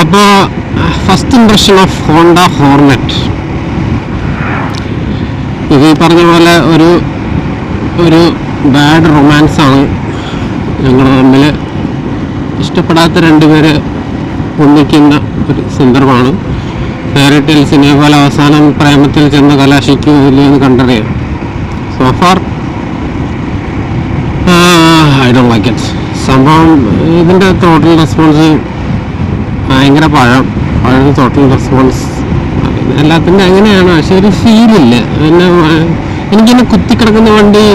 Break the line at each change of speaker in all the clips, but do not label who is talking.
അപ്പോൾ first impression of Honda hornet, ഇത് ഈ പറഞ്ഞ പോലെ ഒരു ബാഡ് റൊമാൻസാണ്. ഞങ്ങൾ തമ്മിൽ ഇഷ്ടപ്പെടാത്ത രണ്ടുപേര് ഒന്നിക്കുന്ന ഒരു സന്ദർഭമാണ്. ഫെയറി ടെയിൽസിനെ പോലെ അവസാനം പ്രേമത്തിൽ ചെന്ന് കലാശിക്കുകയോ ഇല്ലയെന്ന് കണ്ടറിയാം. So far I don't like it. സംഭവം ഇതിൻ്റെ ടോട്ടൽ റെസ്പോൺസ് ഭയങ്കര പഴയ ടോട്ടൽ റെസ്പോൺസ് എല്ലാത്തിൻ്റെ അങ്ങനെയാണ്. പക്ഷെ ഒരു ഫീലില്ല. പിന്നെ എനിക്കിന്നെ കുത്തിക്കിടക്കുന്ന വണ്ടി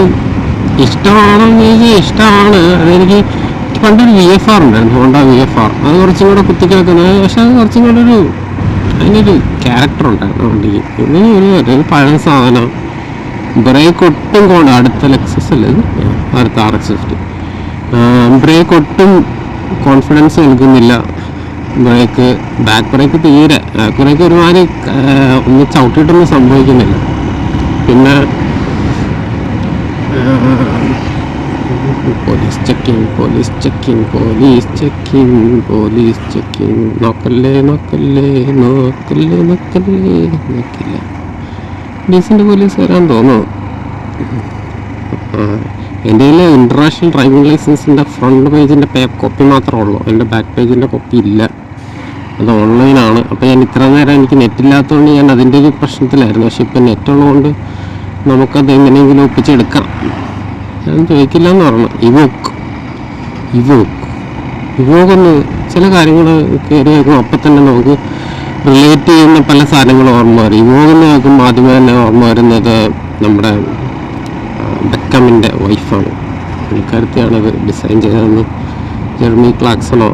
ഇഷ്ടമാണെന്ന് ചോദിച്ചാൽ ഇഷ്ടമാണ്. അതെനിക്ക് പണ്ടൊരു VFR ഉണ്ടായിരുന്നു, ഹോണ്ട VFR. അത് കുറച്ചും കൂടെ കുത്തിക്കിടക്കുന്നത്, പക്ഷെ അത് കുറച്ചും കൂടെ അതിനൊരു ക്യാരക്ടർ ഉണ്ടായിരുന്നു വണ്ടിക്ക്. ഇതിന് ഒരു പഴയ സാധനം. ബ്രേക്ക് ഒട്ടും അടുത്ത ലെക്സസ് അല്ലേ ഇത്, അടുത്ത RX-50. ബ്രേക്ക് ഒട്ടും കോൺഫിഡൻസ് നൽകുന്നില്ല. ബാക്ക് ബ്രേക്ക് തീരെ, ബാക്ക് ബ്രേക്ക് ഒരുമാതിരി ഒന്ന് ചവിട്ടിയിട്ടൊന്നും സംഭവിക്കുന്നില്ല. പിന്നെ പോലീസ് ചെക്കിങ് നോക്കല്ലേ. ഡീസൻ്റ് പോലീസ് വരാൻ തോന്നുന്നു. എൻ്റെ കയ്യിൽ ഇൻ്റർനാഷണൽ ഡ്രൈവിംഗ് ലൈസൻസിൻ്റെ ഫ്രണ്ട് പേജിൻ്റെ കോപ്പി മാത്രമേ ഉള്ളൂ. എൻ്റെ ബാക്ക് പേജിൻ്റെ കോപ്പി ഇല്ല, അത് ഓൺലൈനാണ്. അപ്പോൾ ഞാൻ ഇത്ര നേരം എനിക്ക് നെറ്റില്ലാത്തതുകൊണ്ട് ഞാൻ അതിൻ്റെ ഒരു പ്രശ്നത്തിലായിരുന്നു. പക്ഷെ ഇപ്പം നെറ്റുള്ളതുകൊണ്ട് നമുക്കത് എങ്ങനെയെങ്കിലും ഒപ്പിച്ചെടുക്കാം. ഞാൻ ചോദിക്കില്ല എന്ന് പറഞ്ഞു. ഇവോക്കൊന്ന് ചില കാര്യങ്ങൾ കയറി വെക്കും, അപ്പം തന്നെ നമുക്ക് റിലേറ്റ് ചെയ്യുന്ന പല സാധനങ്ങളും ഓർമ്മ വരും. ഇവോക്കെന്ന് നോക്കുമ്പോൾ ആദ്യമേ തന്നെ ഓർമ്മ വരുന്നത് നമ്മുടെ ബെക്കമിൻ്റെ വൈഫാണ്. പുള്ളിക്കാരത്തെയാണത് ഡിസൈൻ ചെയ്തതെന്ന് ജെർമി ക്ലാക്സണോ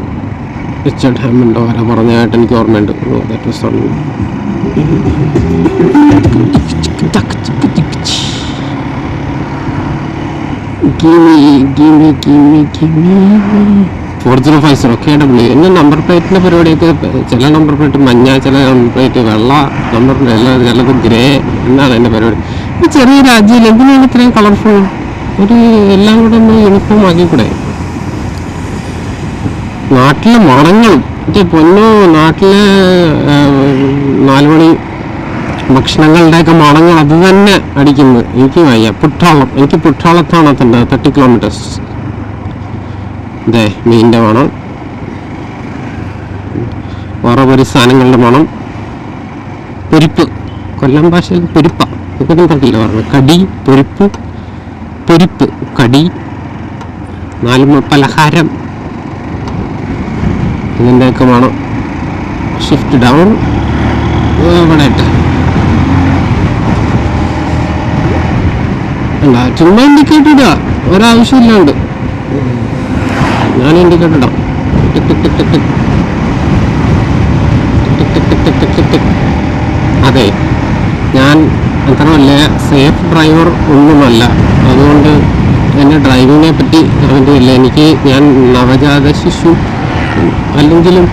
റിച്ചർഡ് ഹാമണ്ടോ വരെ പറഞ്ഞതായിട്ട് എനിക്ക് ഓർമ്മയുണ്ട്. KW. എന്നെ നമ്പർ പ്ലേറ്റിൻ്റെ പരിപാടിയൊക്കെ, ചില നമ്പർ പ്ലേറ്റ് മഞ്ഞ, ചില നമ്പർ പ്ലേറ്റ് വെള്ള, നമ്പർ ചിലത് ഗ്രേ എന്നാണ് എൻ്റെ പരിപാടി. ഈ ചെറിയ രാജ്യത്തിൽ എന്തിനാണ് ഇത്രയും കളർഫുൾ? എല്ലാം കൂടെ ഒന്ന് യൂണിഫോം ആക്കിക്കൂടെ? നാട്ടിലെ മണങ്ങളും പൊന്നോ, നാട്ടിലെ 4 മണി ഭക്ഷണങ്ങളുടെയൊക്കെ മണങ്ങൾ അത് തന്നെ അടിക്കുന്നത്. എനിക്ക് വയ്യ. എനിക്ക് പുട്ടാളത്താണ് എത്തേണ്ടത്, 30 കിലോമീറ്റേഴ്സ്. അതെ, മീനിൻ്റെ മണം, വേറെ സാധനങ്ങളുടെ മണം, പൊരിപ്പ്. കൊല്ലം ഭാഷയിൽ പൊരിപ്പ, ഇതൊന്നും കണ്ടില്ല പറഞ്ഞത്. കടി, പൊരിപ്പ്, കടി, 4 പലഹാരം, ഇതിൻ്റെയൊക്കെ മണം. ഷിഫ്റ്റ് ഡൗൺ ഇവിടെ ഇട്ട് അല്ല, ചുമ്മാ ഇൻഡിക്കേറ്റർ ഇടുക, ഒരാവശ്യമില്ലാണ്ട്. ഞാൻ ഇൻഡിക്കേറ്റർ ഇടാം. അതെ, ഞാൻ അത്രയല്ല സേഫ് ഡ്രൈവർ ഒന്നുമല്ല. അതുകൊണ്ട് എൻ്റെ ഡ്രൈവിങ്ങിനെ പറ്റി അറിയില്ല. ഞാൻ നവജാത ശിശു അല്ലെങ്കിലും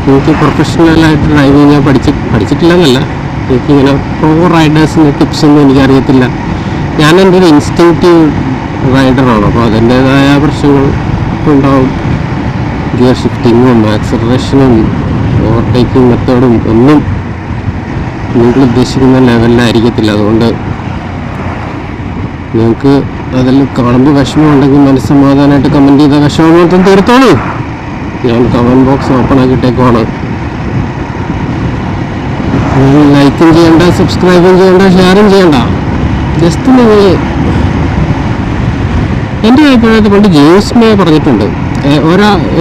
എനിക്ക് പ്രൊഫഷണലായിട്ട് ഡ്രൈവിങ് ഞാൻ പഠിച്ചിട്ടില്ലെന്നല്ല. എനിക്കിങ്ങനെ പ്രോ റൈഡേഴ്സിൻ്റെ ടിപ്സൊന്നും എനിക്കറിയത്തില്ല. ഞാൻ എൻ്റെ ഒരു ഇൻസ്റ്റിങ്ക്റ്റീവ് റൈഡറാണ്. അപ്പോൾ അതിൻ്റേതായ പ്രശ്നങ്ങൾ ഉണ്ടാവും. ഗിയർ ഷിഫ്റ്റിങ്ങും ആക്സലറേഷനും ഓവർടേക്കിംഗ് മെത്തേഡും ഒന്നും നിങ്ങൾ ഉദ്ദേശിക്കുന്ന ലെവലിലായിരിക്കത്തില്ല. അതുകൊണ്ട് നിങ്ങൾക്ക് അതിൽ കാണുമ്പോൾ വിഷമമുണ്ടെങ്കിൽ മനസ്സമാധാനമായിട്ട് കമൻറ്റ് ചെയ്ത വിഷമം മൊത്തം തീർത്തോളൂ. ഞാൻ കമൻറ്റ് ബോക്സ് ഓപ്പൺ ആക്കിയിട്ടേക്കുവാണ്. ലൈക്കും ചെയ്യണ്ട, സബ്സ്ക്രൈബും ചെയ്യണ്ട, ഷെയറും ചെയ്യണ്ട. ജസ്റ്റ് നിങ്ങൾ എൻ്റെ അഭിപ്രായത്തിൽ പണ്ട് ജെയിംസ് മേ പറഞ്ഞിട്ടുണ്ട്,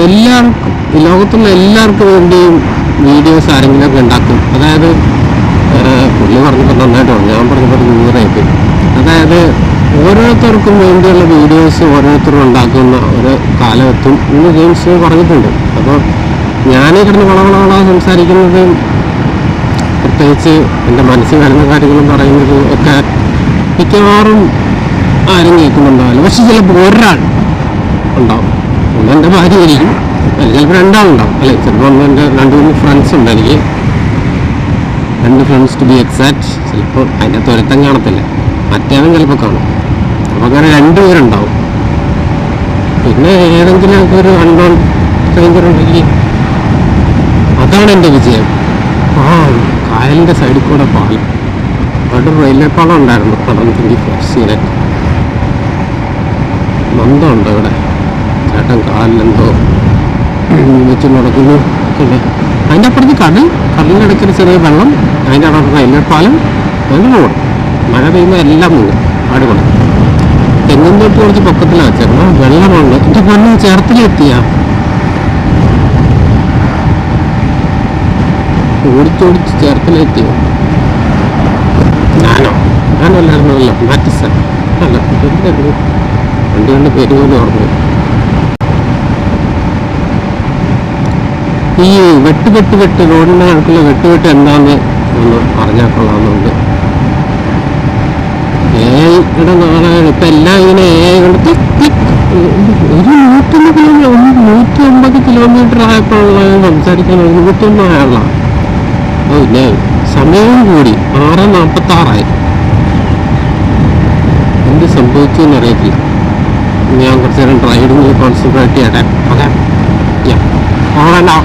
എല്ലാവർക്കും, ലോകത്തുള്ള എല്ലാവർക്കും വേണ്ടിയും വീഡിയോസ് ആരെങ്കിലുമൊക്കെ ഉണ്ടാക്കും. അതായത് പുള്ളി പറഞ്ഞപ്പോൾ നന്നായിട്ട് പറഞ്ഞു, ഞാൻ പറഞ്ഞപ്പോൾ നൂറായിട്ട്. അതായത് ഓരോരുത്തർക്കും വേണ്ടിയുള്ള വീഡിയോസ് ഓരോരുത്തരും ഉണ്ടാക്കുന്ന ഒരു കാലത്തും ഇന്ന് ജെയിംസ് പറഞ്ഞിട്ടുണ്ട്. അപ്പോൾ ഞാൻ കിടന്ന് വളവളവള സംസാരിക്കുന്നത്, പ്രത്യേകിച്ച് എൻ്റെ മനസ്സിൽ വരുന്ന കാര്യങ്ങളും പറയുന്നത് ഒക്കെ മിക്കവാറും ആരും കേൾക്കുന്നുണ്ടാവില്ല. പക്ഷെ ചിലപ്പോൾ ഒരാൾ ഉണ്ടാവും. എൻ്റെ ഭാര്യയായിരിക്കും, അല്ലെങ്കിൽ ചിലപ്പോൾ 2 ആളുണ്ടാവും, അല്ലെ ചിലപ്പോൾ എൻ്റെ 2-3 ഫ്രണ്ട്സ് ഉണ്ട്. എനിക്ക് 2 ഫ്രണ്ട്സ് ടു ബി എക്സാക്ട്. ചിലപ്പോൾ അതിൻ്റെ ത്വരത്തം കാണത്തില്ല, മറ്റേവൻ ചിലപ്പോൾ കാണും. അപ്പോൾ അങ്ങനെ 2 പേരുണ്ടാവും. പിന്നെ ഏതെങ്കിലുമൊക്കെ ഒരു അൺനോൺ സ്ട്രേഞ്ചർ ഉണ്ടെങ്കിൽ അതാണ് എൻ്റെ വിജയം. ആ കായലിൻ്റെ സൈഡിൽ കൂടെ പാലം, അവിടെ റെയിൽവേ പാളം ഉണ്ടായിരുന്നു 124 സീനറ്റ്. ബന്ധമുണ്ട് ഇവിടെ. ചേട്ടൻ കാലിലെന്തോ വെച്ച് നടക്കുന്നു. അതിൻ്റെ അപ്പുറത്ത് കടലിനിടയ്ക്കൊരു ചെറിയ വെള്ളം, അതിൻ്റെ അവിടെ റെയിൽവേ പാലം, അതിൻ്റെ റോഡ്. മഴ പെയ്യുമ്പോൾ എല്ലാം മുങ്ങും. അടിപൊളി. തെങ്ങിൻ തൊട്ട് കുറച്ച് പൊക്കത്തിലാണ് വെച്ചേക്കണം. വെള്ളമുണ്ട്. എൻ്റെ പൊണ്ണ് ചേർത്തിലെത്തിയാ ഓടിച്ചോടിച്ച് ചേർത്തിലെത്തിയോ? ഞാനല്ലായിരുന്നല്ലോ, മാറ്റിസ അല്ല, വണ്ടി കൊണ്ട് പേര് പോലും ഓർമ്മ. ഈ വെട്ട് റോഡിൻ്റെ കണക്കുള്ള വെട്ട് എന്താന്ന് ഒന്ന് അറിഞ്ഞാൽ കൊള്ളാമെന്നുണ്ട്. യുടെ നാളാണ് ഇപ്പം എല്ലാം ഇങ്ങനെ കൊണ്ട് ഒരു 150 കിലോമീറ്റർ ആയപ്പോഴുള്ള സംസാരിക്കാൻ 101 ആയുള്ള. ഓ ഇല്ലേ, സമയവും കൂടി 6:46. എന്ത് സംഭവിച്ചു എന്നറിയത്തില്ല. ഞാൻ കുറച്ച് നേരം ഡ്രൈവിംഗിൽ കോൺസെൻട്രേറ്റ് ചെയ്യട്ടെ. ഓക്കെ, ഓടാ.